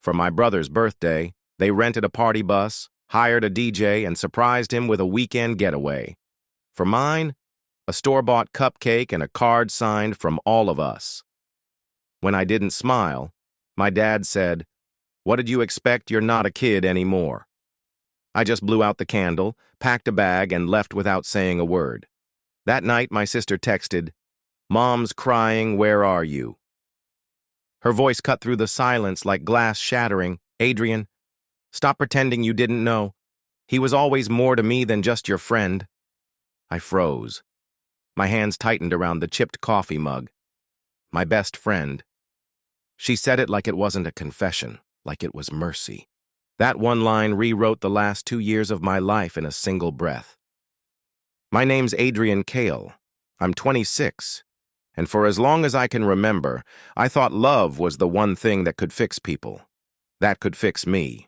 For my brother's birthday, they rented a party bus, hired a DJ, and surprised him with a weekend getaway. For mine, a store-bought cupcake and a card signed from all of us. When I didn't smile, my dad said, "What did you expect? You're not a kid anymore." I just blew out the candle, packed a bag, and left without saying a word. That night, my sister texted, "Mom's crying, where are you?" Her voice cut through the silence like glass shattering. "Adrian, stop pretending you didn't know. He was always more to me than just your friend." I froze. My hands tightened around the chipped coffee mug. My best friend. She said it like it wasn't a confession, like it was mercy. That one line rewrote the last 2 years of my life in a single breath. My name's Adrian Kale. I'm 26, and for as long as I can remember, I thought love was the one thing that could fix people. That could fix me.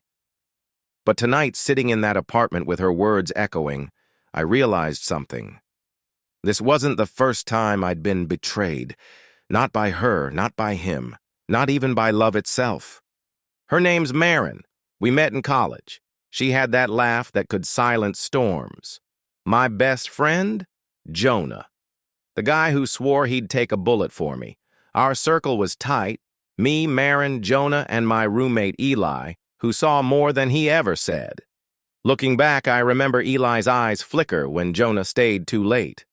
But tonight, sitting in that apartment with her words echoing, I realized something. This wasn't the first time I'd been betrayed. Not by her, not by him, not even by love itself. Her name's Marin. We met in college. She had that laugh that could silence storms. My best friend? Jonah. The guy who swore he'd take a bullet for me. Our circle was tight. Me, Marin, Jonah, and my roommate Eli, who saw more than he ever said. Looking back, I remember Eli's eyes flicker when Jonah stayed too late.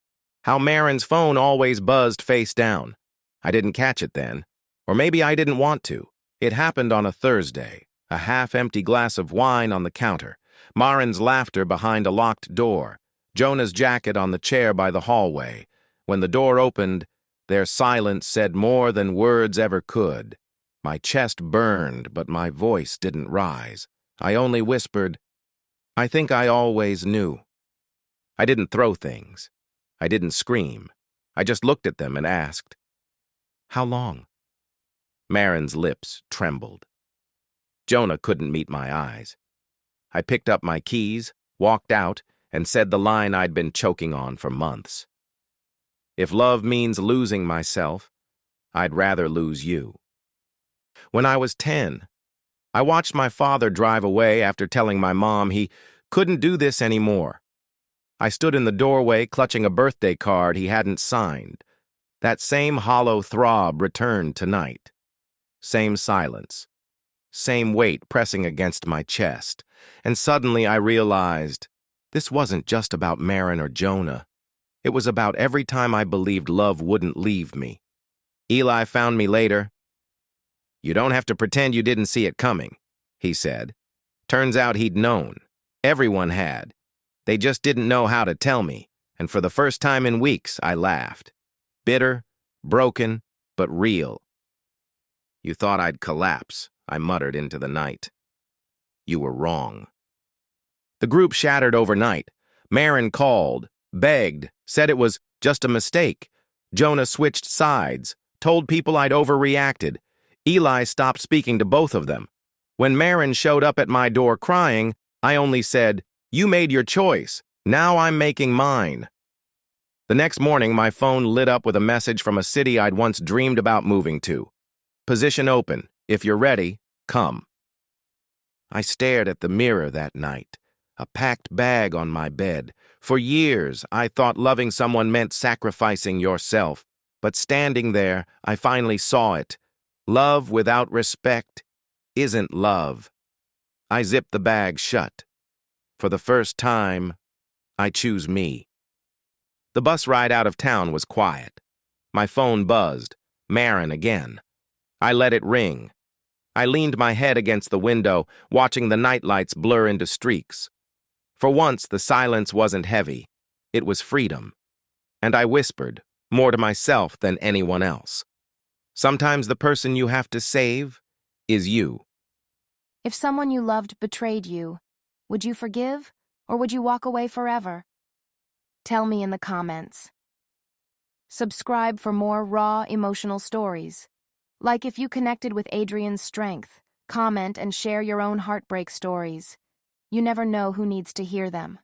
How Marin's phone always buzzed face down. I didn't catch it then. Or maybe I didn't want to. It happened on a Thursday. A half-empty glass of wine on the counter, Marin's laughter behind a locked door, Jonah's jacket on the chair by the hallway. When the door opened, their silence said more than words ever could. My chest burned, but my voice didn't rise. I only whispered, "I think I always knew." I didn't throw things. I didn't scream. I just looked at them and asked, "How long?" Marin's lips trembled. Jonah couldn't meet my eyes. I picked up my keys, walked out, and said the line I'd been choking on for months. If love means losing myself, I'd rather lose you. When I was 10, I watched my father drive away after telling my mom he couldn't do this anymore. I stood in the doorway clutching a birthday card he hadn't signed. That same hollow throb returned tonight. Same silence. Same weight pressing against my chest, and suddenly I realized this wasn't just about Marin or Jonah. It was about every time I believed love wouldn't leave me. Eli found me later. "You don't have to pretend you didn't see it coming," he said. Turns out he'd known. Everyone had. They just didn't know how to tell me, and for the first time in weeks, I laughed. Bitter, broken, but real. "You thought I'd collapse," I muttered into the night. "You were wrong." The group shattered overnight. Marin called, begged, said it was just a mistake. Jonah switched sides, told people I'd overreacted. Eli stopped speaking to both of them. When Marin showed up at my door crying, I only said, "You made your choice. Now I'm making mine." The next morning, my phone lit up with a message from a city I'd once dreamed about moving to. "Position open. If you're ready, come." I stared at the mirror that night, a packed bag on my bed. For years, I thought loving someone meant sacrificing yourself. But standing there, I finally saw it. Love without respect isn't love. I zipped the bag shut. For the first time, I choose me. The bus ride out of town was quiet. My phone buzzed. Marin again. I let it ring. I leaned my head against the window, watching the nightlights blur into streaks. For once, the silence wasn't heavy. It was freedom. And I whispered, more to myself than anyone else. Sometimes the person you have to save is you. If someone you loved betrayed you, would you forgive, or would you walk away forever? Tell me in the comments. Subscribe for more raw, emotional stories. Like if you connected with Adrian's strength, comment and share your own heartbreak stories. You never know who needs to hear them.